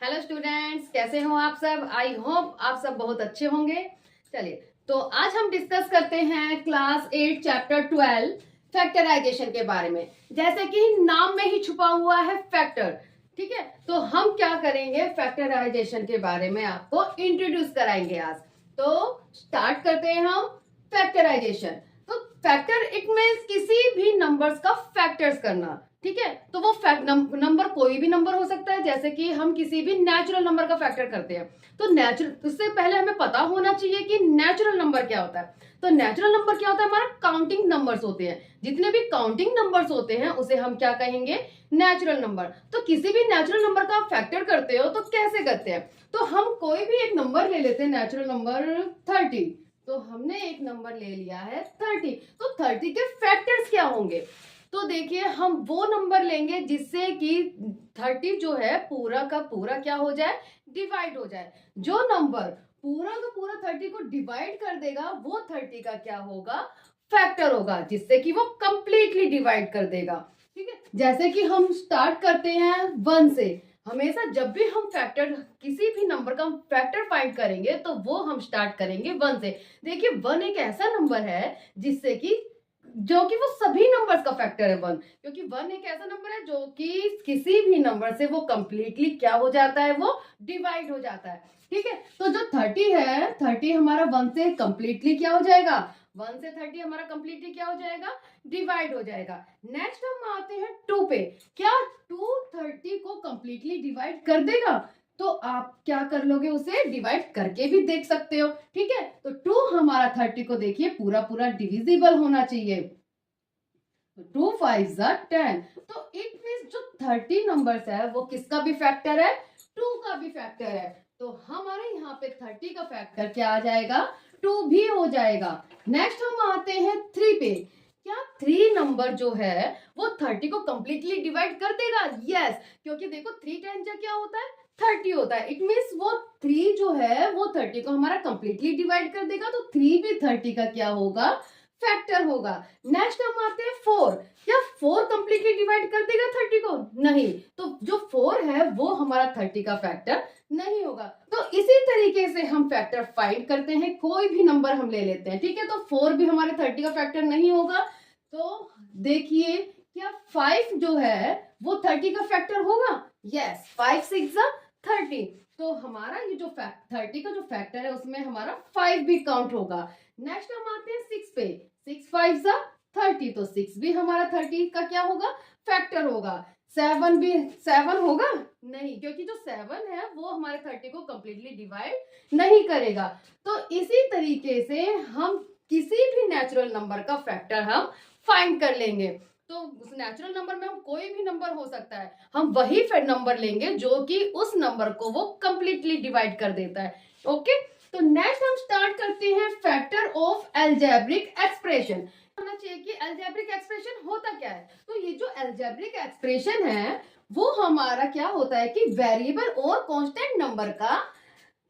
Hello students, कैसे हो आप सब। आई होप आप सब बहुत अच्छे होंगे। चलिए, तो आज हम डिस्कस करते हैं क्लास 8 चैप्टर 12 फैक्टराइजेशन के बारे में। जैसे कि नाम में ही छुपा हुआ है फैक्टर, ठीक है। तो हम क्या करेंगे, फैक्टराइजेशन के बारे में आपको इंट्रोड्यूस कराएंगे आज। तो स्टार्ट करते हैं हम फैक्टराइजेशन। तो फैक्टर इट मींस किसी भी नंबर्स का फैक्टर्स करना, ठीक है। तो वो नंबर कोई भी नंबर हो सकता है, जैसे कि हम किसी भी नेचुरल नंबर का फैक्टर करते हैं। तो नेचुरल, उससे पहले हमें पता होना चाहिए कि नेचुरल नंबर क्या होता है। तो नेचुरल नंबर क्या होता है, हमारा काउंटिंग नंबर्स होते हैं। जितने भी काउंटिंग नंबर्स होते हैं उसे हम क्या कहेंगे, नेचुरल नंबर। तो किसी भी नेचुरल नंबर का फैक्टर करते हो तो कैसे करते हैं, तो हम कोई भी एक नंबर ले लेते हैं, नेचुरल नंबर 30। तो हमने एक नंबर ले लिया है 30। तो 30 के फैक्टर्स क्या होंगे, तो देखिए हम वो नंबर लेंगे जिससे कि 30 जो है पूरा का पूरा क्या हो जाए, डिवाइड हो जाए। जो नंबर पूरा का पूरा 30 को डिवाइड कर देगा वो 30 का क्या होगा, फैक्टर होगा, जिससे कि वो कंप्लीटली डिवाइड कर देगा, ठीक है। जैसे कि हम स्टार्ट करते हैं 1 से। हमेशा जब भी हम फैक्टर, किसी भी नंबर का हम फैक्टर फाइंड करेंगे तो वो हम स्टार्ट करेंगे 1 से। देखिए 1 एक ऐसा नंबर है जिससे कि जो कि वो सभी नंबर्स का फैक्टर है 1, क्योंकि 1 एक ऐसा नंबर है जो कि किसी भी नंबर से वो कंप्लीटली क्या हो जाता है, वो डिवाइड हो जाता है, ठीक है। तो जो 30 है, 30 हमारा 1 से कंप्लीटली क्या हो जाएगा, 1 से 30 हमारा कंप्लीटली क्या हो जाएगा, डिवाइड हो जाएगा। नेक्स्ट हम आते हैं 2 पे। क्या 2 30 को कंप्लीटली डिवाइड कर देगा, तो आप क्या कर लोगे, उसे डिवाइड करके भी देख सकते हो, ठीक है। तो 2 हमारा 30 को देखिए पूरा पूरा डिविजिबल होना चाहिए। 2 5 10। तो इट मींस जो 30 नंबर्स है वो किसका भी फैक्टर है, 2 का भी फैक्टर है। तो हमारे यहाँ पे 30 का फैक्टर क्या आ जाएगा, 2 भी हो जाएगा। नेक्स्ट हम आते हैं 3 पे। क्या 3 नंबर जो है वो 30 को कंप्लीटली डिवाइड कर देगा, यस। क्योंकि देखो 3 टाइम क्या होता है, 30 होता है। इट मींस वो 3 जो है वो 30 को हमारा कंप्लीटली डिवाइड कर देगा। तो 3 भी 30 का क्या होगा, फैक्टर होगा। नेक्स्ट हम आते हैं 4। क्या 4 कंप्लीटली डिवाइड कर देगा 30 को, नहीं। तो जो 4 है वो हमारा 30 का फैक्टर नहीं होगा। तो इसी तरीके से हम फैक्टर फाइंड करते हैं, कोई भी नंबर हम ले लेते हैं, ठीक है। तो 4 भी हमारे 30 का फैक्टर नहीं होगा। तो देखिए क्या 5 जो है वो 30 का फैक्टर होगा, यस। 5 6 30। तो हमारा ये जो 30 का जो फैक्टर है उसमें हमारा 5 भी काउंट होगा। नेक्स्ट हम आते हैं 6 पे। 6 5 30। तो 6 भी हमारा 30 का क्या होगा, फैक्टर होगा। 7 भी 7 होगा, नहीं, क्योंकि जो 7 है वो हमारे 30 को कंप्लीटली डिवाइड नहीं करेगा। तो इसी तरीके से हम किसी भी नेचुरल नंबर का फैक्टर हम फाइंड कर लेंगे। तो उस नेचुरल नंबर में हम कोई भी नंबर हो सकता है, हम वही नंबर लेंगे जो कि उस नंबर को वो कंप्लीटली डिवाइड कर देता है, ओके। तो नेक्स्ट हम स्टार्ट करते हैं फैक्टर ऑफ अलजेब्रिक एक्सप्रेशन। होना चाहिए कि अलजेब्रिक एक्सप्रेशन होता क्या है। तो ये जो अलजेब्रिक एक्सप्रेशन है वो हमारा क्या होता है कि वेरिएबल और कांस्टेंट नंबर का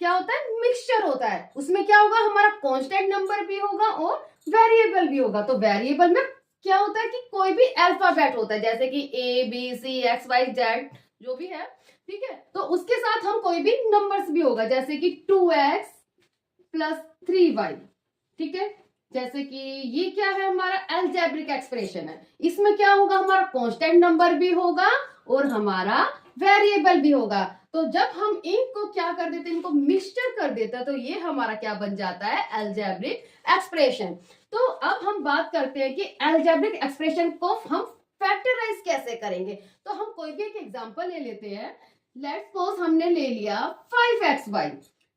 क्या होता है, मिक्सचर होता है। उसमें क्या होगा, हमारा कांस्टेंट नंबर भी होगा और वेरिएबल भी होगा। तो वेरिएबल में क्या होता है कि कोई भी अल्फाबेट होता है, जैसे कि A B C X Y Z जो भी है, ठीक है। तो उसके साथ हम कोई भी नंबर्स भी होगा, जैसे कि 2x प्लस 3y, ठीक है। जैसे कि ये क्या है, हमारा अलजेब्रिक एक्सप्रेशन है। इसमें क्या होगा, हमारा कांस्टेंट नंबर भी होगा और हमारा वेरिएबल भी होगा। तो जब हम इनको क्या कर देते हैं, इनको मिक्सचर कर देते हैं, तो ये हमारा क्या बन जाता है, अलजेब्रिक एक्सप्रेशन। तो अब हम बात करते हैं कि अलजेब्रिक एक्सप्रेशन को हम फैक्टराइज कैसे करेंगे। तो हम कोई भी एक एग्जांपल ले लेते हैं। लेट्स सपोज हमने ले लिया 5xy,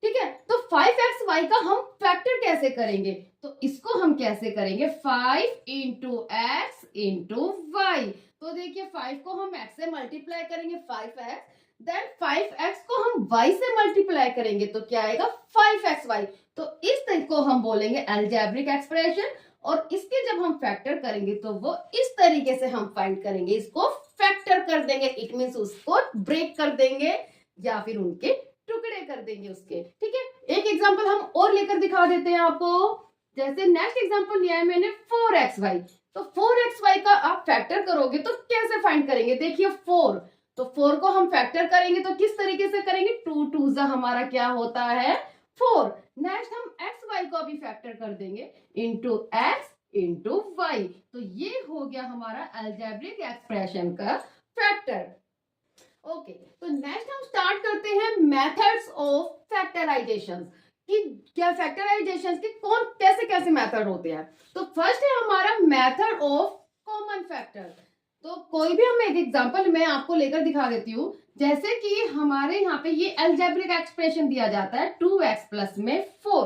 ठीक है। तो 5xy का हम फैक्टर कैसे करेंगे, तो इसको हम कैसे करेंगे, 5 इंटू एक्स इंटू वाई। तो देखिए 5 को हम x से मल्टीप्लाई करेंगे 5x, देन 5x को हम y से मल्टीप्लाई करेंगे तो क्या आएगा, 5xy। तो इस तरीके को हम बोलेंगे अलजेब्रिक एक्सप्रेशन। और इसके जब हम फैक्टर करेंगे तो वो इस तरीके से हम फाइंड करेंगे, इसको फैक्टर कर देंगे। इट मींस उसको ब्रेक कर देंगे या फिर उनके टुकड़े कर देंगे उसके, ठीक है। एक एग्जांपल हम और लेकर दिखा देते हैं आपको। जैसे नेक्स्ट एग्जांपल लिया है मैंने 4xy। तो 4xy का आप फैक्टर करोगे तो कैसे फाइंड करेंगे, देखिए 4 तो 4 को हम फैक्टर करेंगे तो किस तरीके से करेंगे, 2 2 जा हमारा क्या होता है 4। नेक्स्ट हम एक्स वाई को भी फैक्टर कर देंगे, इंटू एक्स इंटू वाई, तो ये हो गया हमारा अलजेब्रिक एक्सप्रेशन का फैक्टर। ओके, तो नेक्स्ट हम स्टार्ट करते हैं मेथड्स ऑफ फैक्टराइजेशन कि क्या फैक्टराइजेशन के कौन कैसे कैसे मेथड होते हैं। तो फर्स्ट है हमारा मेथड ऑफ कॉमन फैक्टर। तो कोई भी हम एक एग्जांपल मैं आपको लेकर दिखा देती हूँ, जैसे कि हमारे यहाँ पे ये अलजेब्रिक एक्सप्रेशन दिया जाता है 2x प्लस में 4,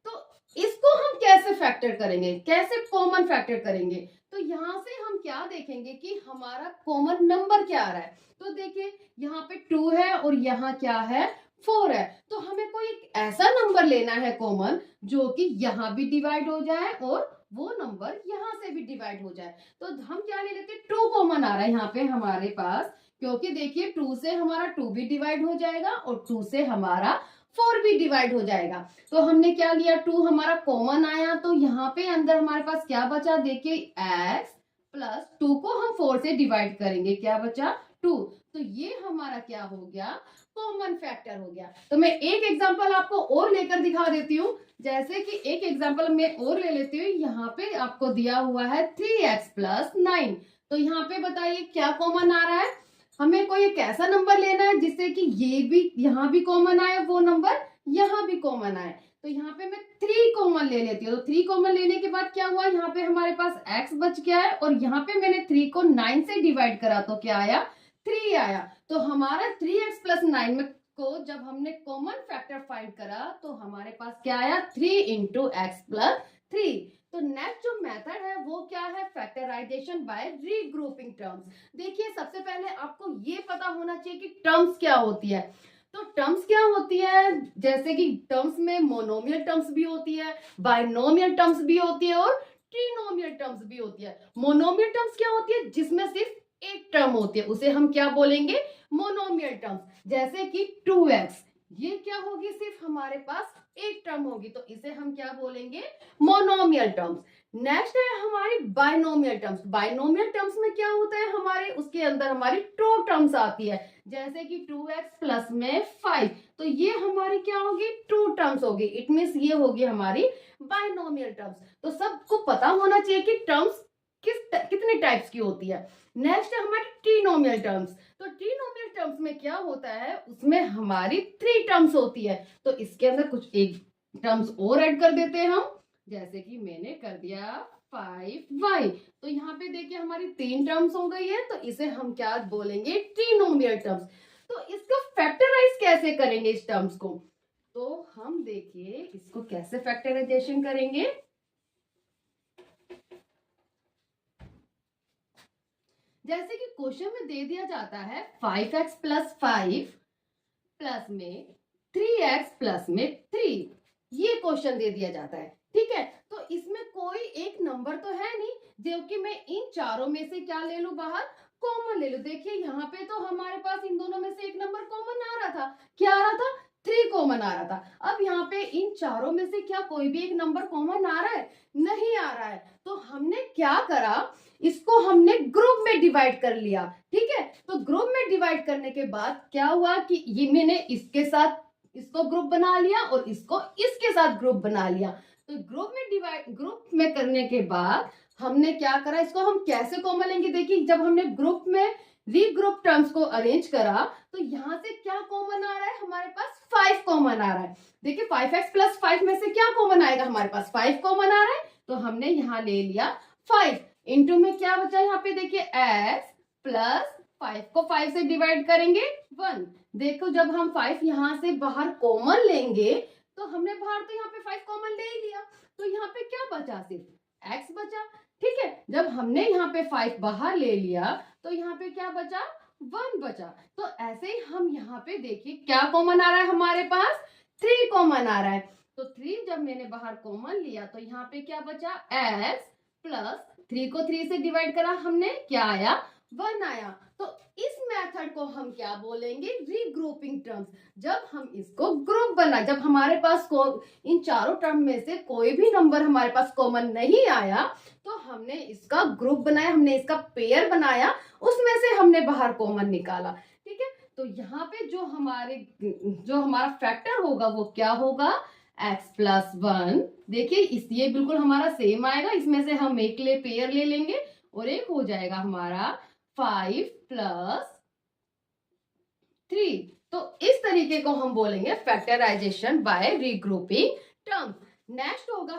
तो इसको हम कैसे फैक्टर करेंगे, कैसे कॉमन फैक्टर करेंगे। तो यहाँ से हम क्या देखेंगे कि हमारा कॉमन नंबर क्या आ रहा है। तो देखिए यहाँ पे 2 है और यहाँ क्या है 4 है, तो हमें कोई ऐसा नंबर लेना है कॉमन जो कि यहाँ भी डिवाइड हो जाए और वो नंबर यहाँ से भी डिवाइड हो जाए। तो हम क्या ले लेते हैं, 2 कॉमन आ रहा है यहाँ पे हमारे पास, क्योंकि देखिए 2 से हमारा 2 भी डिवाइड हो जाएगा और 2 से हमारा 4 भी डिवाइड हो जाएगा। तो हमने क्या लिया, 2 हमारा कॉमन आया, तो यहाँ पे अंदर हमारे पास क्या बचा, देखिए x प्लस 2 को हम 4 से डिवाइड करेंगे, क्या बचा 2, तो ये हमारा क्या हो गया, कॉमन फैक्टर हो गया। तो मैं एक एग्जांपल आपको और लेकर दिखा देती हूँ, जैसे कि एक एग्जांपल मैं और ले लेती हूँ। यहाँ पे आपको दिया हुआ है 3x प्लस 9, तो यहाँ पे बताइए क्या कॉमन आ रहा है। हमें कोई एक ऐसा नंबर लेना है जिससे कि ये भी यहाँ भी कॉमन आए, वो नंबर यहाँ भी कॉमन आए। तो यहाँ पे मैं 3 कॉमन ले लेती हूँ। तो 3 कॉमन लेने के बाद क्या हुआ, यहाँ पे हमारे पास x बच गया है और यहाँ पे मैंने 3 को 9 से डिवाइड करा तो क्या आया, 3 आया। तो हमारा 3x प्लस 9 में को जब हमने कॉमन फैक्टर फाइंड करा तो हमारे पास क्या आया, 3 इंटू एक्स प्लस 3। तो नेक्स्ट जो मेथड है वो क्या है, फैक्टराइजेशन बाय रीग्रुपिंग टर्म्स। देखिए सबसे पहले आपको ये पता होना चाहिए कि टर्म्स क्या होती है। तो टर्म्स क्या होती है, जैसे कि टर्म्स में मोनोमियल टर्म्स भी होती है, बाइनोमियल टर्म्स भी होती है और ट्रिनोमियल टर्म्स भी होती है। मोनोमियल टर्म्स क्या होती है, जिसमें सिर्फ एक टर्म होती है, उसे हम क्या बोलेंगे, मोनोमियल टर्म्स। जैसे कि 2x, ये क्या होगी, सिर्फ हमारे पास एक टर्म होगी, तो इसे हम क्या बोलेंगे, मोनोमियल टर्म्स। नेक्स्ट है हमारी बाइनोमियल टर्म्स। बाइनोमियल टर्म्स में क्या होता है, हमारे उसके अंदर हमारी 2 टर्म्स आती है, जैसे कि 2x प्लस में 5, तो ये हमारी क्या होगी, 2 टर्म्स होगी, इट मीन्स ये होगी हमारी बाइनोमियल टर्म्स। तो सबको पता होना चाहिए कि टर्म्स कितने टाइप्स की होती है। नेक्स्ट है हमारी ट्रिनोमियल टर्म्स। तो ट्रिनोमियल टर्म्स में क्या होता है, उसमें हमारी 3 टर्म्स होती है, तो इसके अंदर कुछ एक टर्म्स और ऐड कर देते हैं हम, जैसे कि मैंने कर दिया 5y, तो यहाँ पे देखिए हमारी 3 टर्म्स हो गई है, तो इसे हम क्या बोलेंगे, ट्रिनोमियल टर्म्स। तो इसको फैक्टराइज कैसे करेंगे इस टर्म्स को, तो हम देखिए इसको कैसे फैक्टराइजेशन करेंगे। जैसे कि क्वेश्चन में दे दिया जाता है 5x प्लस 5 प्लस में 3x प्लस में 3, ये क्वेश्चन दे दिया जाता है, ठीक है। तो इसमें कोई एक नंबर तो है नहीं जो कि मैं इन चारों में से क्या ले लूं, बाहर कॉमन ले लूं। देखिए यहाँ पे तो हमारे पास इन दोनों में से एक नंबर कॉमन आ रहा था, क्या आ रहा था, 3 कॉमन आ रहा था। अब यहाँ पे इन चारों में से क्या कोई भी एक नंबर कॉमन आ रहा है, नहीं आ रहा है। तो हमने क्या करा, इसको हमने ग्रुप में डिवाइड कर लिया, ठीक है। तो ग्रुप में डिवाइड करने के बाद क्या हुआ कि ये मैंने इसके साथ इसको ग्रुप बना लिया और इसको इसके साथ ग्रुप बना लिया। तो ग्रुप में करने के बाद हमने क्या करा, इसको हम कैसे कॉमन लेंगे। देखिए जब हमने ग्रुप में रीग्रुप टर्म्स को अरेंज करा तो यहाँ से क्या कॉमन आ रहा है, हमारे पास 5 कॉमन आ रहा है। देखिए 5x प्लस 5 में से क्या कॉमन आएगा, हमारे पास 5 कॉमन आ रहा है, तो हमने यहाँ ले लिया 5 इंटू में क्या बचा, यहाँ पे देखिए x प्लस 5 को 5 से डिवाइड करेंगे 1। देखो जब हम 5 यहाँ से बाहर कॉमन लेंगे तो हमने बाहर तो यहाँ पे 5 कॉमन ले ही लिया, तो यहाँ पे क्या बचा, सिर्फ x बचा, ठीक है। जब हमने यहाँ पे 5 बाहर ले लिया तो यहाँ पे क्या बचा, 1 बचा। तो ऐसे ही हम यहाँ पे देखिए क्या कॉमन आ रहा है, हमारे पास 3 कॉमन आ रहा है। तो 3 जब मैंने बाहर कॉमन लिया तो यहाँ पे क्या बचा, x प्लस 3 को 3 से डिवाइड करा हमने, क्या आया 1 आया। तो इस मेथड को हम क्या बोलेंगे, रीग्रुपिंग टर्म्स। जब हम इसको ग्रुप बना, जब हमारे पास इन चारों टर्म में से कोई भी नंबर हमारे पास कॉमन नहीं आया तो हमने इसका ग्रुप बनाया, हमने इसका पेयर बनाया, उसमें से हमने बाहर कॉमन निकाला। ठीक है, तो यहाँ पे जो हमारा फैक्टर होगा वो क्या होगा, x+1। देखिए ये बिल्कुल हमारा सेम आएगा, इसमें से हम एक पेयर ले लेंगे और एक हो जाएगा हमारा 5+3। तो इस तरीके को हम बोलेंगे factorisation by regrouping terms. Next होगा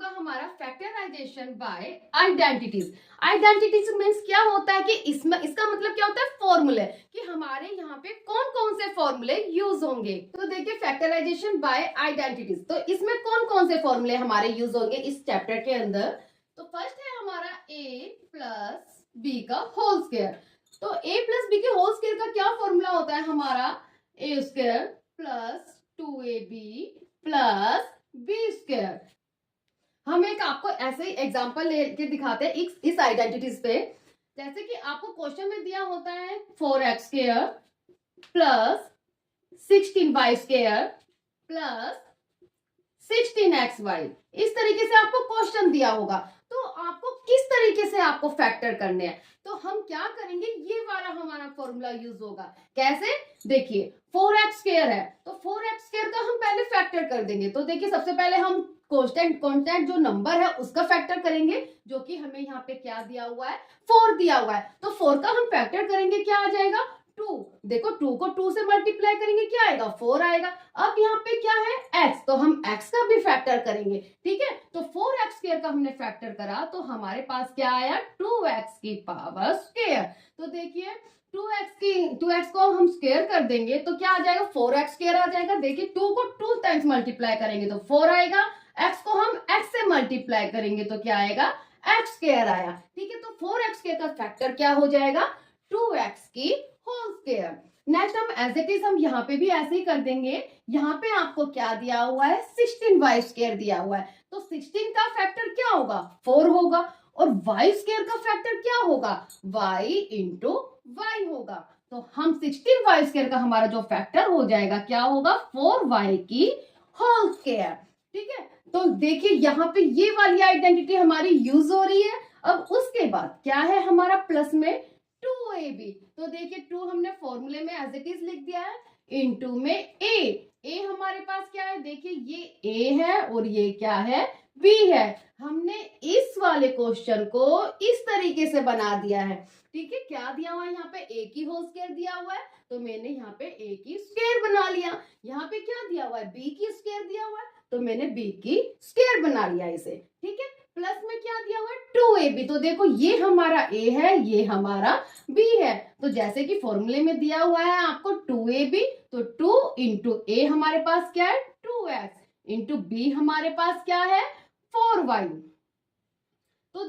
हमारा factorisation by identities. Identities means क्या होता है कि इसमें इसका मतलब क्या होता है, फॉर्मूले, कि हमारे यहाँ पे कौन कौन से फॉर्मूले यूज होंगे। तो देखिए फैक्टराइजेशन बाय आइडेंटिटीज, तो इसमें कौन कौन से फॉर्मूले हमारे यूज होंगे इस चैप्टर के अंदर। तो फर्स्ट है हमारा a+b का होल स्क्वायर। तो a+b के होल स्क्वायर का क्या फॉर्मूला होता है हमारा, a² + 2ab + b²। हम एक आपको ऐसे ही एग्जांपल लेके दिखाते हैं इस आइडेंटिटीज पे। जैसे कि आपको क्वेश्चन में दिया होता है 4x² + 16y² + 16xy, इस तरीके से आपको क्वेश्चन दिया होगा। तो आपको किस तरीके से आपको फैक्टर करने हैं, तो हम क्या करेंगे, ये वाला हमारा फॉर्मूला यूज होगा। कैसे, देखिए 4x² है तो 4x² का हम पहले फैक्टर कर देंगे। तो देखिए सबसे पहले हम कांस्टेंट जो नंबर है उसका फैक्टर करेंगे, जो कि हमें यहाँ पे क्या दिया हुआ है, 4 दिया हुआ है। तो 4 का हम फैक्टर करेंगे, क्या आ जाएगा, 2। देखो 2 को 2 से मल्टीप्लाई करेंगे, क्या आएगा, 4 आएगा। अब यहाँ पे क्या है, x, तो हम x का भी फैक्टर करेंगे। ठीक है, तो 4x² का हमने फैक्टर करा तो हमारे पास क्या आया, 2x²। तो देखिए 2x को हम स्क्वायर कर देंगे तो क्या आ जाएगा, 4x² आ जाएगा। देखिए 2 को 2 टाइम्स मल्टीप्लाई करेंगे तो 4 आएगा, x को हम x से मल्टीप्लाई करेंगे तो क्या आएगा, x² आया। ठीक है, तो 4x² का फैक्टर क्या हो जाएगा, 2x की होल स्क्वायर। नेक्स्ट हम एज इट इज हम यहाँ पे भी ऐसे ही कर देंगे। यहाँ पे आपको क्या दिया हुआ है, 16y² दिया हुआ है। तो 16 का फैक्टर क्या होगा, 4 होगा, और y² का फैक्टर क्या होगा, y इंटू y होगा। तो हम 16y² का हमारा जो फैक्टर हो जाएगा क्या होगा, 4y की होल स्क्वायर। ठीक है, तो देखिए यहाँ पे ये वाली आइडेंटिटी हमारी यूज हो रही है। अब उसके बाद क्या है हमारा प्लस में 2ab। तो देखिए 2 हमने फॉर्मूले में एज इट इज लिख दिया है, इनटू में a हमारे पास क्या है, देखिए ये a है और ये क्या है, b है। हमने इस वाले क्वेश्चन को इस तरीके से बना दिया है। ठीक है, क्या दिया हुआ है, यहाँ पे a की होल स्क्वायर दिया हुआ है तो मैंने यहाँ पे a की स्क्वायर बना लिया। यहाँ पे क्या दिया हुआ है, b की स्क्वायर दिया हुआ है तो मैंने b की स्क्वायर बना लिया इसे। ठीक है, प्लस में क्या दिया हुआ है, 2ab। तो देखो ये हमारा a है, ये हमारा b है। तो जैसे कि फॉर्मूले में दिया हुआ है आपको 2ab, तो 2 इंटू a हमारे पास क्या है, 2x इंटू b हमारे पास क्या है, 4y। तो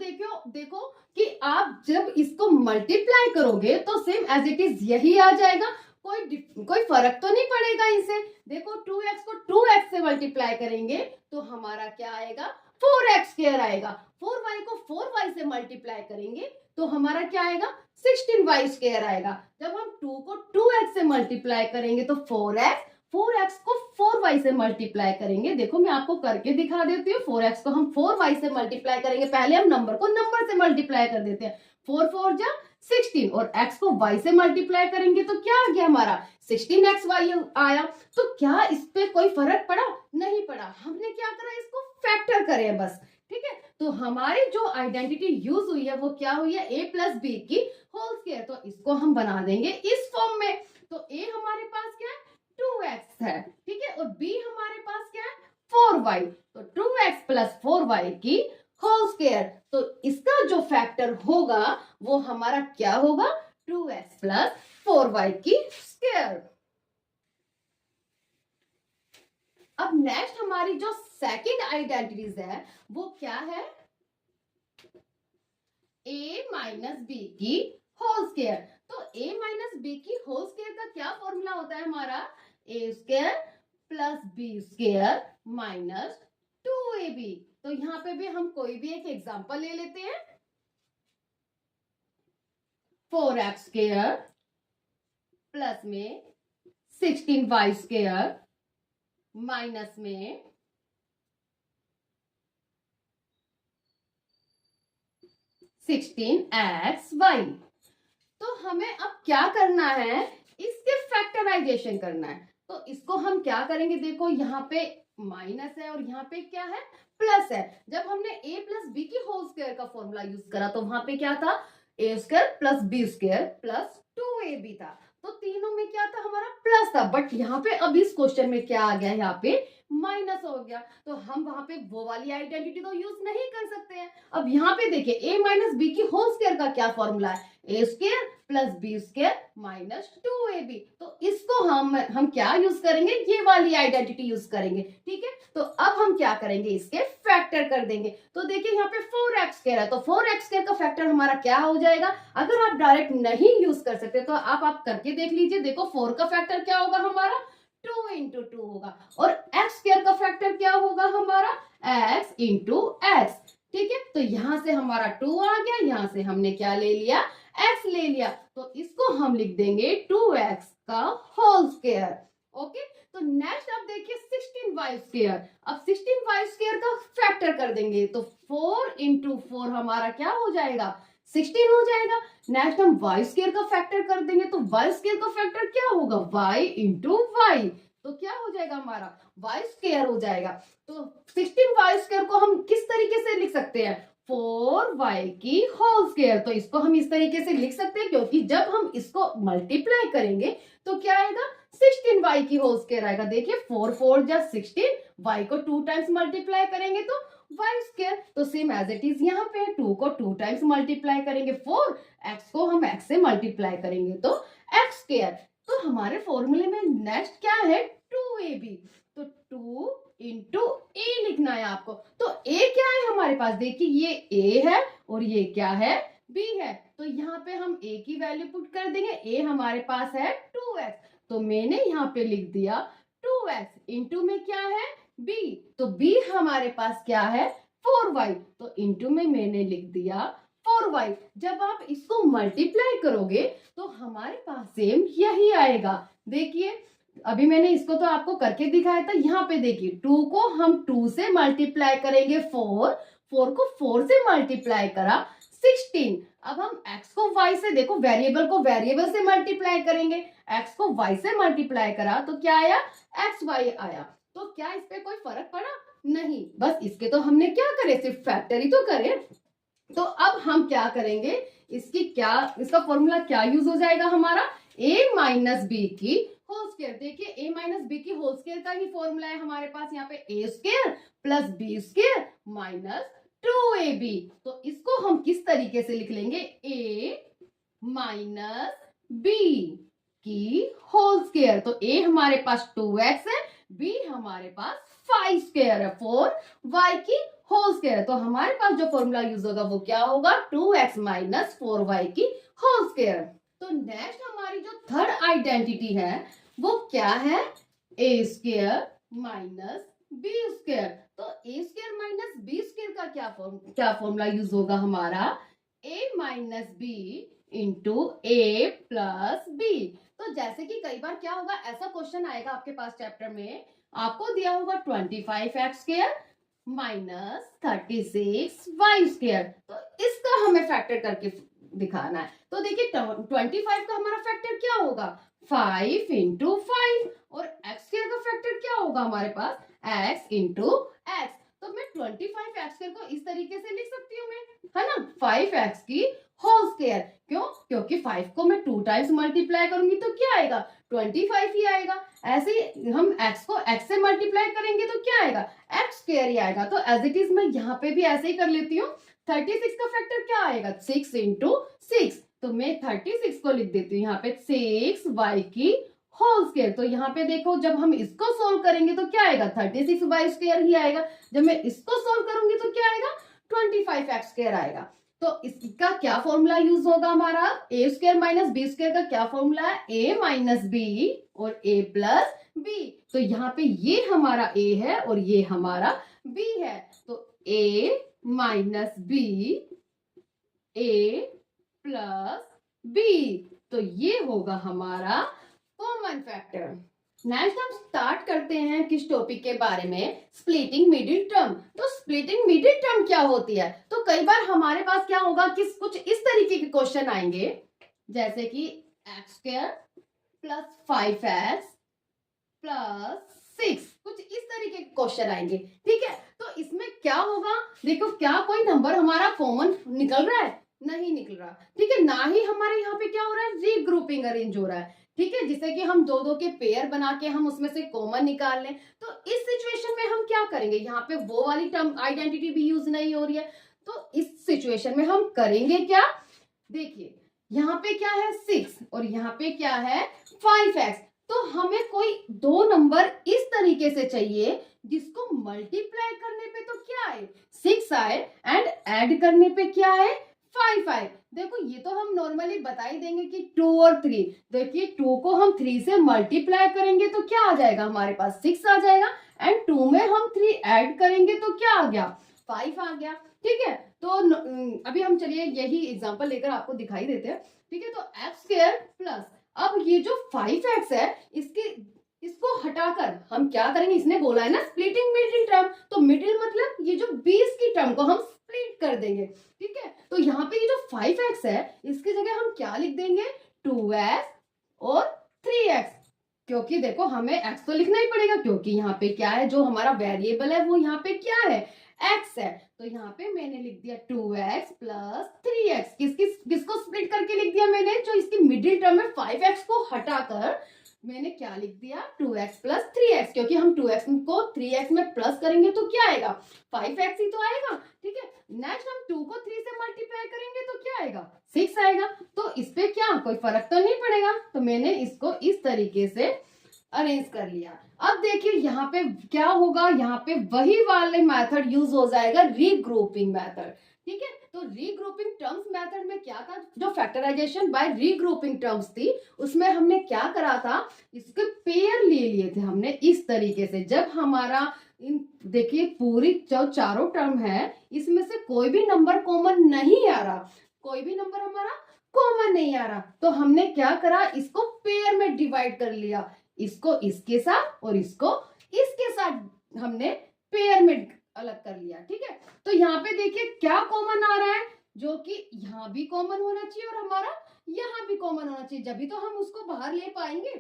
देखो कि आप जब इसको मल्टीप्लाई करोगे तो सेम एज इट इज यही आ जाएगा, कोई फर्क तो नहीं पड़ेगा इसे। देखो 2x को 2x से मल्टीप्लाई करेंगे तो हमारा क्या आएगा, 4x² आएगा। 4y को 4y से मल्टीप्लाई करेंगे तो हमारा क्या आएगा, 16y² आएगा। जब हम 2 को 2x से मल्टीप्लाई करेंगे तो 4x को 4y से मल्टीप्लाई करेंगे। देखो मैं आपको करके दिखा देती हूँ, 4x को हम 4y से मल्टीप्लाई करेंगे, पहले हम नंबर को नंबर से मल्टीप्लाई कर देते हैं, 4 4 जा 16, और x को y से मल्टीप्लाई करेंगे तो क्या आ गया हमारा, 16xy आया। तो क्या इस पे कोई फर्क पड़ा, नहीं पड़ा। हमने क्या करा, इसको फैक्टर करे बस। ठीक है, तो हमारी जो आइडेंटिटी यूज हुई है वो क्या हुई है, a+b की होल स्क्वायर। तो इसको हम बना देंगे इस फॉर्म में। तो a हमारे पास क्या है, 2x है। ठीक है, और b हमारे पास क्या है, 4y। तो 2x + 4y की होल स्क्वायर। तो इसका जो फैक्टर होगा वो हमारा क्या होगा, 2x + 4y की स्क्वायर। अब नेक्स्ट हमारी जो सेकंड आइडेंटिटीज है वो क्या है, a - b की होल स्क्वायर। तो a - b की होल स्क्वायर का क्या फॉर्मूला होता है हमारा, a² plus B square minus 2ab। तो यहाँ पे भी हम कोई भी एक एग्जांपल ले लेते हैं। 4x स्क्वायर प्लस में 16y स्क्वायर माइनस में 16xy। तो हमें अब क्या करना है, इसके फैक्टराइजेशन करना है। तो इसको हम क्या करेंगे, देखो यहाँ पे माइनस है और यहाँ पे क्या है, प्लस है। जब हमने a प्लस बी की होल स्क्वायर का फॉर्मूला यूज करा तो वहां पे क्या था, a square plus B square plus 2ab था। तो तीनों में क्या था, हमारा प्लस था। बट यहाँ पे अब इस क्वेश्चन में क्या आ गया, यहाँ पे माइनस हो गया। तो हम वहां पे वो वाली आइडेंटिटी तो यूज नहीं कर सकते हैं। अब यहाँ पे देखिए a माइनस बी की होल स्क्वायर का क्या फॉर्मूला है, a square plus B square minus 2ab। तो इसको हम क्या यूज करेंगे, ये वाली आइडेंटिटी यूज करेंगे। ठीक है, तो अब हम क्या करेंगे, इसके फैक्टर कर देंगे। तो देखिए यहाँ पे 4x स्क्वायर है, तो 4x स्क्वायर का फैक्टर हमारा क्या हो जाएगा। अगर आप डायरेक्ट नहीं यूज कर सकते तो आप करके देख लीजिए। देखो 4 का फैक्टर क्या होगा हमारा, 2 इंटू 2 होगा। और x स्क्वायर का फैक्टर क्या होगा हमारा, x इंटू एक्स। ठीक है, तो यहां से हमारा 2 आ गया, यहां से हमने क्या ले लिया, x ले लिया। तो इसको हम लिख देंगे 2x का होल स्क्वायर। ओके, तो नेक्स्ट अब देखिए 16y स्क्वायर। अब 16y स्क्वायर का फैक्टर कर देंगे तो 4 इंटू 4 हमारा क्या हो जाएगा, 16 हो जाएगा। नेक्स्ट हम y स्क्वायर का फैक्टर कर देंगे तो y स्क्वायर का फैक्टर क्या होगा, y इंटू वाई। तो क्या हो जाएगा हमारा, y स्क्वायर हो जाएगा। तो 16y स्क्वायर को हम किस तरीके से लिख सकते हैं, 4y की होल स्क्वायर। तो इसको हम इस तरीके से लिख सकते हैं, क्योंकि जब हम इसको मल्टीप्लाई करेंगे तो क्या आएगा, 16y की होल स्क्वायर आएगा। देखिए 4 4 जा 16, y को 2 टाइम्स मल्टीप्लाई करेंगे तो y स्क्वायर। तो सेम एज इट इज यहाँ पे 2 को 2 टाइम्स मल्टीप्लाई करेंगे 4, x को हम x से मल्टीप्लाई करेंगे तो x स्क्वायर। तो हमारे फॉर्मूले में नेक्स्ट क्या है, 2ab। तो 2 इंटू ए लिखना है आपको। तो a क्या है हमारे पास, देखिए ये a है और ये क्या है, b है। तो यहाँ पे हम a की वैल्यू पुट कर देंगे। a हमारे पास है 2x, तो मैंने यहाँ पे लिख दिया 2x। इंटू में क्या है, b, तो b हमारे पास क्या है, 4y। तो इंटू में मैंने लिख दिया 4y। जब आप इसको मल्टीप्लाई करोगे तो हमारे पास सेम यही आएगा। देखिए अभी मैंने इसको तो आपको करके दिखाया था। यहाँ पे देखिए 2 को हम 2 से मल्टीप्लाई करेंगे 4, 4 को 4 से मल्टीप्लाई करा 16। अब हम x को y से, देखो वेरिएबल को वेरिएबल से मल्टीप्लाई करेंगे, x को y से मल्टीप्लाई करा तो क्या आया, xy आया। तो क्या इस पे कोई फर्क पड़ा, नहीं, बस इसके तो हमने क्या करे, सिर्फ फैक्टर ही तो करे। तो अब हम क्या करेंगे, इसका फॉर्मूला क्या यूज हो जाएगा हमारा, a माइनस बी की होल स्क्वायर। देखिए a माइनस बी की होल स्क्वायर का ही फॉर्मूला है हमारे पास यहाँ पे, a square plus B square minus 2ab। तो इसको हम किस तरीके से लिख लेंगे, a माइनस बी की होल स्क्वायर। तो a हमारे पास 2x है, b हमारे पास 5 स्क्वायर है, 4y की होल स्क्वायर। तो हमारे पास जो फॉर्मूला यूज होगा वो क्या होगा, 2x माइनस 4y की होल स्क्वायर। तो नेक्स्ट हमारी जो थर्ड आइडेंटिटी है वो क्या है, a square minus B square. तो a square minus B square का क्या फॉर्मूला यूज होगा हमारा, a minus B into A plus B. तो जैसे कि कई बार क्या होगा, ऐसा क्वेश्चन आएगा आपके पास चैप्टर में, आपको दिया होगा 25x square minus 36y square. तो इसका हमें फैक्टर करके दिखाना है। तो देखिए 25 का हमारा फैक्टर क्या होगा, 5 इंटू 5, और x स्क्वायर का फैक्टर क्या होगा हमारे पास, x इंटू एक्स। तो मैं 25x स्क्वायर को इस तरीके से लिख सकती हूँ मैं, है ना, 5x की होल स्क्वायर। क्यों, क्योंकि 5 को मैं 2 टाइम्स मल्टीप्लाई करूंगी तो क्या आएगा, 25 ही आएगा। ऐसे ही हम x को x से मल्टीप्लाई करेंगे तो क्या आएगा, x स्क्वायर ही आएगा। तो एज इट इज मैं यहाँ पे भी ऐसे ही कर लेती हूँ। 36 का फैक्टर क्या आएगा, 6 इंटू 6। तो मैं 36 को लिख देती हूँ यहाँ पे 6y की होल स्क्वायर। तो यहाँ पे देखो जब हम इसको सोल्व करेंगे तो क्या आएगा, 36y स्क्वायर ही आएगा। जब मैं इसको सोल्व करूंगी तो क्या आएगा, 25x स्क्वायर आएगा। तो इसका क्या फॉर्मूला यूज होगा हमारा, ए स्क्वायर माइनस बी स्क्वायर का क्या फॉर्मूला है, ए माइनस बी और ए प्लस बी। तो यहाँ पे ये हमारा ए है और ये हमारा बी है, तो ए माइनस बी, ए प्लस बी, तो ये होगा हमारा कॉमन फैक्टर। नेक्स्ट हम स्टार्ट करते हैं किस टॉपिक के बारे में, स्प्लिटिंग मिडिल टर्म। तो स्प्लिटिंग मिडिल टर्म क्या होती है, तो कई बार हमारे पास क्या होगा कि कुछ इस तरीके के क्वेश्चन आएंगे, जैसे कि x square plus 5x plus 6, कुछ इस तरीके के क्वेश्चन आएंगे। ठीक है, तो इसमें क्या होगा, देखो क्या कोई नंबर हमारा कॉमन निकल रहा है, नहीं निकल रहा। ठीक है, ना ही हमारे यहाँ पे क्या हो रहा है, रीग्रुपिंग अरेंज हो रहा है। ठीक है, जिससे कि हम दो दो के पेयर बना के हम उसमें से कॉमन निकाल लें। तो इस सिचुएशन में हम क्या करेंगे, यहाँ पे वो वाली टर्म आइडेंटिटी भी यूज नहीं हो रही है, तो इस सिचुएशन में हम करेंगे क्या, देखिए यहाँ पे क्या है 6 और यहाँ पे क्या है 5x। तो हमें कोई दो नंबर इस तरीके से चाहिए जिसको मल्टीप्लाई करने पे तो क्या है 6 आए एंड ऐड करने पे क्या है 5 आए। देखो ये तो हम नॉर्मली बता ही देंगे कि 2 और 3, देखिए 2 को हम 3 से मल्टीप्लाई करेंगे तो क्या आ जाएगा, हमारे पास 6 आ जाएगा एंड 2 में हम 3 ऐड करेंगे तो क्या आ गया 5 आ गया। ठीक है, तो अभी हम चलिए यही एग्जांपल लेकर आपको दिखाई देते हैं। ठीक है, तो एक्स स्क्वायर प्लस, अब ये जो 5x है इसको हटाकर हम क्या करेंगे, इसने बोला है ना स्प्लिटिंग मिडिल टर्म, तो मिडिल मतलब ये जो 20 की टर्म को हम स्प्लिट कर देंगे। ठीक है, तो यहाँ पे ये जो 5x है इसकी जगह हम क्या लिख देंगे 2x और 3x, क्योंकि देखो हमें x तो लिखना ही पड़ेगा क्योंकि यहाँ पे क्या है, जो हमारा वेरिएबल है वो यहाँ पे क्या है x है। तो यहाँ पे मैंने लिख दिया 2x प्लस 3x, किसको स्प्लिट करके लिख दिया मैंने, जो इसकी मिडिल टर्म है 5x को हटाकर मैंने क्या लिख दिया 2x प्लस 3x, क्योंकि हम 2x को 3x में प्लस करेंगे तो क्या आएगा 5x ही तो आएगा। ठीक है, नेक्स्ट हम 2 को 3 से मल्टीप्लाई करेंगे तो क्या आएगा 6 आएगा। तो इस पे क्या कोई फर्क तो नहीं पड़ेगा, तो मैंने इसको इस तरीके से अरेंज कर लिया। अब देखिए यहाँ पे क्या होगा, यहाँ पे वही वाले मेथड यूज हो जाएगा रीग्रुपिंग मेथड। ठीक है, तो रीग्रुपिंग टर्म्स मेथड में क्या था, जो फैक्टराइजेशन बाय रीग्रुपिंग टर्म्स थी उसमें हमने क्या करा था, इसके पेयर ले लिए थे हमने इस तरीके से। जब हमारा देखिए पूरी जो चारों टर्म है इसमें से कोई भी नंबर कॉमन नहीं आ रहा, कोई भी नंबर हमारा कॉमन नहीं आ रहा, तो हमने क्या करा, इसको पेयर में डिवाइड कर लिया, इसको इसके साथ और इसको इसके साथ हमने पेयर में अलग कर लिया। ठीक है, तो यहाँ पे देखिए क्या कॉमन आ रहा है, जो कि यहाँ भी कॉमन होना चाहिए और हमारा यहाँ भी कॉमन होना चाहिए, जब भी तो हम उसको बाहर ले पाएंगे।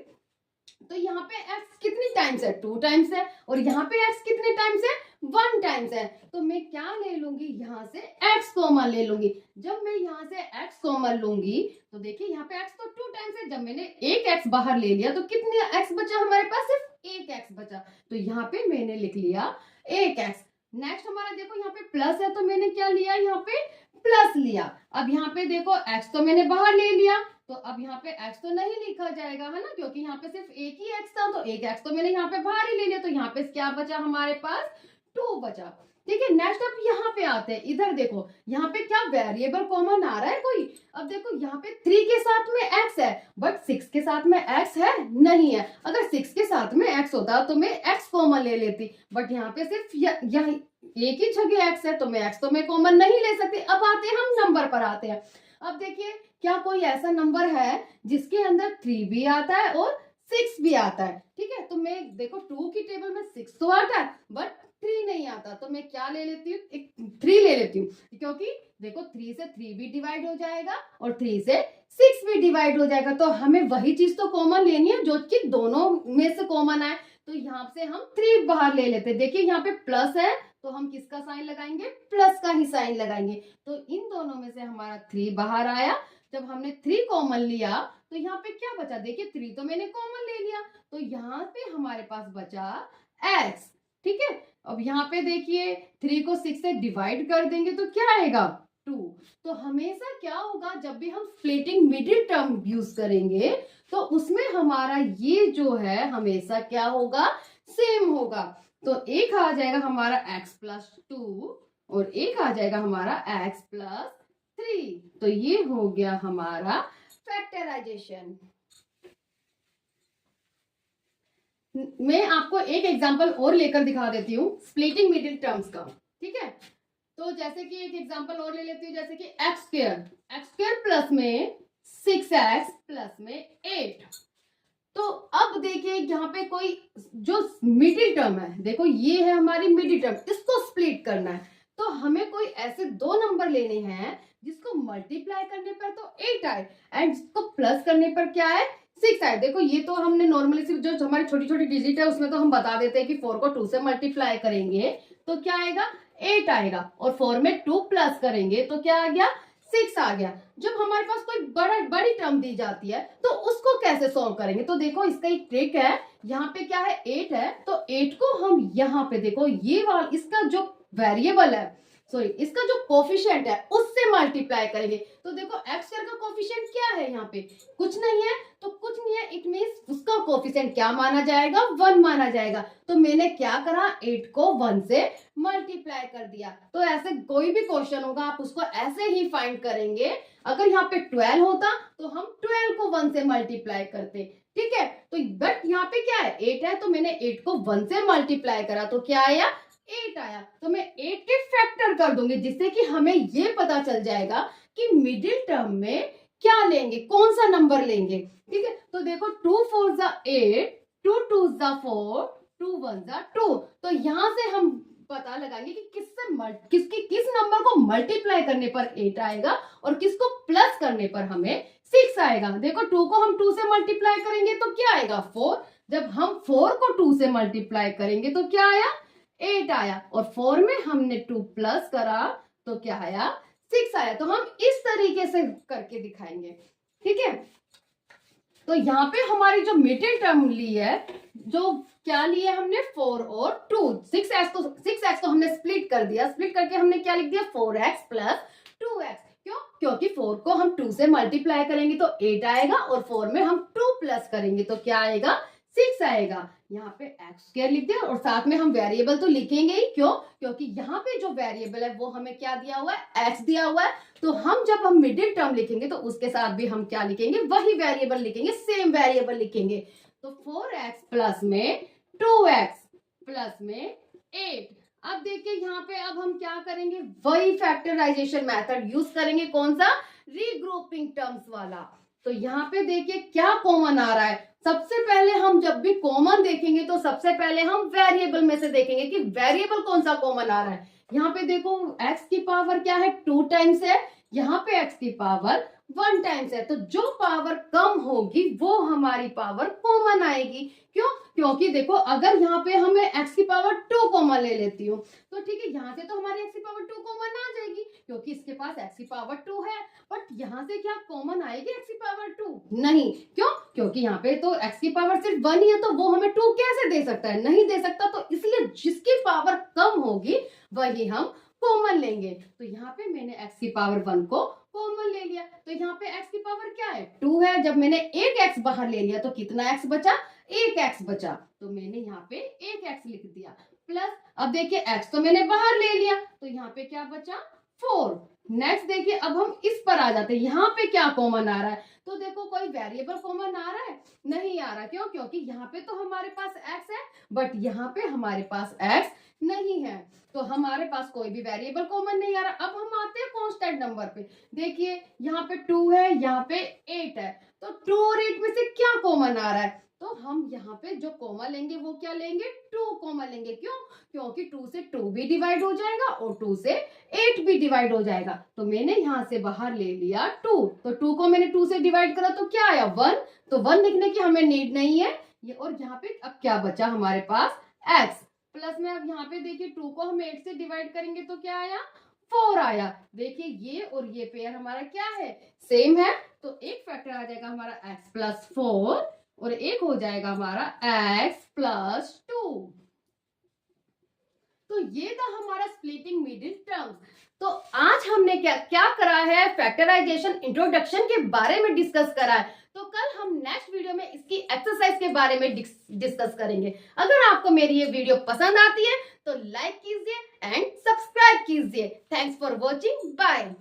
तो यहाँ पे x कितनी टाइम्स है 2 टाइम्स है और यहाँ पे x कितने टाइम्स है 1 टाइम्स है, तो मैं क्या ले लूंगी, यहाँ से x कॉमन ले लूंगी। जब मैं यहाँ से x कॉमन लूंगी तो देखिए यहाँ पे x तो 2 टाइम्स है, जब मैंने एक x बाहर ले लिया तो कितने x बचा, हमारे पास सिर्फ एक x बचा, तो यहाँ पे मैंने लिख लिया एक x। नेक्स्ट हमारा देखो यहाँ पे प्लस है तो मैंने क्या लिया, यहाँ पे प्लस लिया। अब यहाँ पे देखो x तो मैंने बाहर ले लिया, तो अब यहाँ पे x तो नहीं लिखा जाएगा है ना, क्योंकि यहाँ पे सिर्फ एक ही x था, तो एक x तो मैंने यहाँ पे बाहर ही ले लिया, तो यहाँ पे क्या बचा हमारे पास 2 बचा। ठीक है, नेक्स्ट अब यहाँ पे आते हैं, इधर देखो यहाँ पे क्या वेरिएबल कॉमन आ रहा है कोई। अब देखो यहाँ पे 3 के साथ में x है बट 6 के साथ में x है नहीं है, अगर 6 के साथ में x होता तो मैं x कॉमन ले लेती, बट यहाँ पे सिर्फ यहाँ एक ही जगह x है तो मैं x तो मैं कॉमन नहीं ले सकती। अब आते हैं हम नंबर पर आते हैं। अब देखिए क्या कोई ऐसा नंबर है जिसके अंदर 3 भी आता है और 6 भी आता है। ठीक है, तो मैं देखो 2 की टेबल में 6 तो आता है बट 3 नहीं आता, तो मैं क्या ले लेती हूँ, 3 ले लेती हूँ, क्योंकि देखो 3 से 3 भी डिवाइड हो जाएगा और 3 से 6 भी डिवाइड हो जाएगा, तो हमें वही चीज तो कॉमन लेनी है जो कि दोनों में से कॉमन आए। तो यहाँ से हम 3 बाहर ले लेते हैं। देखिए यहाँ पे प्लस है तो हम किसका साइन लगाएंगे, प्लस का ही साइन लगाएंगे, तो इन दोनों में से हमारा 3 बाहर आया। जब हमने 3 कॉमन लिया तो यहाँ पे क्या बचा, देखिए 3 तो मैंने कॉमन ले लिया, तो यहाँ पे हमारे पास बचा x। ठीक है, अब यहाँ पे देखिए 3 को 6 से डिवाइड कर देंगे तो क्या आएगा 2। तो हमेशा क्या होगा, जब भी हम स्प्लिटिंग मिडिल टर्म यूज करेंगे तो उसमें हमारा ये जो है हमेशा क्या होगा, सेम होगा। तो एक आ जाएगा हमारा x प्लस 2 और एक आ जाएगा हमारा x प्लस 3। तो ये हो गया हमारा फैक्टराइजेशन। मैं आपको एक एग्जांपल और लेकर दिखा देती हूँ स्प्लिटिंग मिडिल टर्म्स का, ठीक है। तो जैसे कि एक एग्जांपल और ले लेती हूँ, जैसे कि एक्स स्क्वायर प्लस में 6x प्लस में 8। तो अब देखिए यहाँ पे कोई जो मिडिल टर्म है, देखो ये है हमारी मिडिल टर्म, इसको स्प्लिट करना है। तो हमें कोई ऐसे दो नंबर लेने हैं जिसको मल्टीप्लाई करने पर तो 8 आए एंड जिसको प्लस करने पर क्या है 6 आए। देखो ये तो हमने नॉर्मली सिर्फ जो हमारी छोटी छोटी डिजिट है उसमें तो हम बता देते हैं कि 4 को 2 से मल्टीप्लाई करेंगे तो क्या आएगा 8 आएगा, और 4 में 2 प्लस करेंगे तो क्या आ गया 6 आ गया। जब हमारे पास कोई बड़ी टर्म दी जाती है तो उसको कैसे सॉल्व करेंगे, तो देखो इसका एक ट्रिक है। यहाँ पे क्या है 8 है, तो 8 को हम यहाँ पे देखो ये वाला इसका जो वेरिएबल है, सॉरी इसका जो कोफिशिएंट है उससे मल्टीप्लाई करेंगे। तो देखो एक्स स्क्वायर का कोफिशिएंट क्या है, यहाँ पे कुछ नहीं है, तो कुछ नहीं है, इट मींस उसका कोफिशिएंट क्या माना जाएगा 1 माना जाएगा। तो मैंने क्या करा 8 को 1 से मल्टीप्लाई कर दिया। तो ऐसे कोई भी क्वेश्चन होगा आप उसको ऐसे ही फाइंड करेंगे। अगर यहाँ पे 12 होता तो हम 12 को 1 से मल्टीप्लाई करते, ठीक है। तो बट यहाँ पे क्या है 8 है, तो मैंने 8 को 1 से मल्टीप्लाई करा तो क्या आया 8 आया। तो मैं 8 के फैक्टर कर दूंगी जिससे कि हमें ये पता चल जाएगा कि मिडिल टर्म में क्या लेंगे, कौन सा नंबर लेंगे, ठीक है। तो देखो 2 4 जा 8, 2 2 जा 4, 2 1 जा 2। तो यहां से हम पता लगाएंगे कि किस नंबर को मल्टीप्लाई करने पर 8 आएगा और किसको प्लस करने पर हमें 6 आएगा। देखो 2 को हम 2 से मल्टीप्लाई करेंगे तो क्या आएगा 4। जब हम 4 को 2 से मल्टीप्लाई करेंगे तो क्या आया 8 आया, और 4 में हमने 2 प्लस करा तो क्या आया 6 आया। तो हम इस तरीके से करके दिखाएंगे, ठीक है। तो यहाँ पे हमारी जो मिडिल टर्म ली है, जो क्या लिया हमने 4 और 2, 6x को हमने स्प्लिट कर दिया, स्प्लिट करके हमने क्या लिख दिया 4x प्लस 2x। क्यों, क्योंकि 4 को हम 2 से मल्टीप्लाई करेंगे तो 8 आएगा और 4 में हम 2 प्लस करेंगे तो क्या आएगा 6 आएगा। यहाँ पे एक्स स्क्वायर लिख दिया और साथ में हम वेरिएबल तो लिखेंगे ही, क्यों, क्योंकि यहाँ पे जो वेरिएबल है वो हमें क्या दिया हुआ है एक्स दिया हुआ है। तो हम जब हम मिडिल टर्म लिखेंगे तो उसके साथ भी हम क्या लिखेंगे वही वेरिएबल लिखेंगे, सेम वेरिएबल लिखेंगे। तो 4x प्लस में 2x प्लस में 8। अब देखिए यहाँ पे अब हम क्या करेंगे वही फैक्टराइजेशन मेथड यूज करेंगे, कौन सा रीग्रुपिंग टर्म्स वाला। तो यहाँ पे देखिए क्या कॉमन आ रहा है। सबसे पहले हम जब भी कॉमन देखेंगे तो सबसे पहले हम वेरिएबल में से देखेंगे कि वेरिएबल कौन सा कॉमन आ रहा है। यहाँ पे देखो x की पावर क्या है 2 टाइम्स है, यहाँ पे x की पावर 1 टाइम्स है। तो जो पावर कम होगी वो हमारी पावर कॉमन आएगी। क्यों, क्योंकि देखो अगर यहाँ पे हमें x की पावर 2 कॉमन ले लेती हूँ तो ठीक है, यहाँ से तो हमारी x की पावर 2 कॉमन आ जाएगी क्योंकि इसके पास x की पावर 2 है। बट यहाँ से क्या कॉमन आएगी x की पावर 2 नहीं, क्यों, क्योंकि यहाँ पे तो x की पावर सिर्फ 1 ही है, तो वो हमें 2 कैसे दे सकता है, नहीं दे सकता। तो इसलिए जिसकी पावर कम होगी वही हम कॉमन लेंगे। तो यहाँ पे मैंने x की पावर 1 को कॉमन ले लिया। तो यहाँ पे x की पावर क्या है 2 है, जब मैंने एक x बाहर ले लिया तो कितना x बचा 1x बचा, तो मैंने यहाँ पे 1x लिख दिया प्लस। अब देखिए x तो मैंने बाहर ले लिया तो यहाँ पे क्या बचा 4। नेक्स्ट देखिए अब हम इस पर आ जाते हैं, यहाँ पे क्या कॉमन आ रहा है। तो देखो कोई वेरिएबल कॉमन आ रहा है, नहीं आ रहा। क्यों, क्योंकि यहाँ पे तो हमारे पास x है बट यहाँ पे हमारे पास x नहीं है, तो हमारे पास कोई भी वेरिएबल कॉमन नहीं आ रहा। अब हम आते हैं कांस्टेंट नंबर पे। देखिए यहाँ पे 2 है, यहाँ पे 8 है, तो 2 और 8 में से क्या कॉमन आ रहा है। तो हम यहाँ पे जो कॉमन लेंगे वो क्या लेंगे 2 कॉमन लेंगे। क्यों, क्योंकि 2 से 2 भी डिवाइड हो जाएगा और 2 से 8 भी डिवाइड हो जाएगा। तो मैंने यहाँ से बाहर ले लिया 2, तो 2 को मैंने 2 से डिवाइड करा तो क्या आया 1। तो 1 लिखने की हमें नीड नहीं है ये। और यहाँ पे अब क्या बचा हमारे पास x प्लस में। अब यहाँ पे देखिए 2 को हम 8 से डिवाइड करेंगे तो क्या आया 4 आया। देखिए ये और ये पेयर हमारा क्या है सेम है, तो एक फैक्टर आ जाएगा हमारा x प्लस 4 और एक हो जाएगा हमारा x प्लस 2। तो ये था हमारा स्प्लिटिंग मिडिल टर्म्स। तो आज हमने क्या करा है फैक्टराइजेशन इंट्रोडक्शन के बारे में डिस्कस करा है। तो कल हम नेक्स्ट वीडियो में इसकी एक्सरसाइज के बारे में डिस्कस करेंगे। अगर आपको मेरी ये वीडियो पसंद आती है तो लाइक कीजिए एंड सब्सक्राइब कीजिए। Thanks for watching, bye.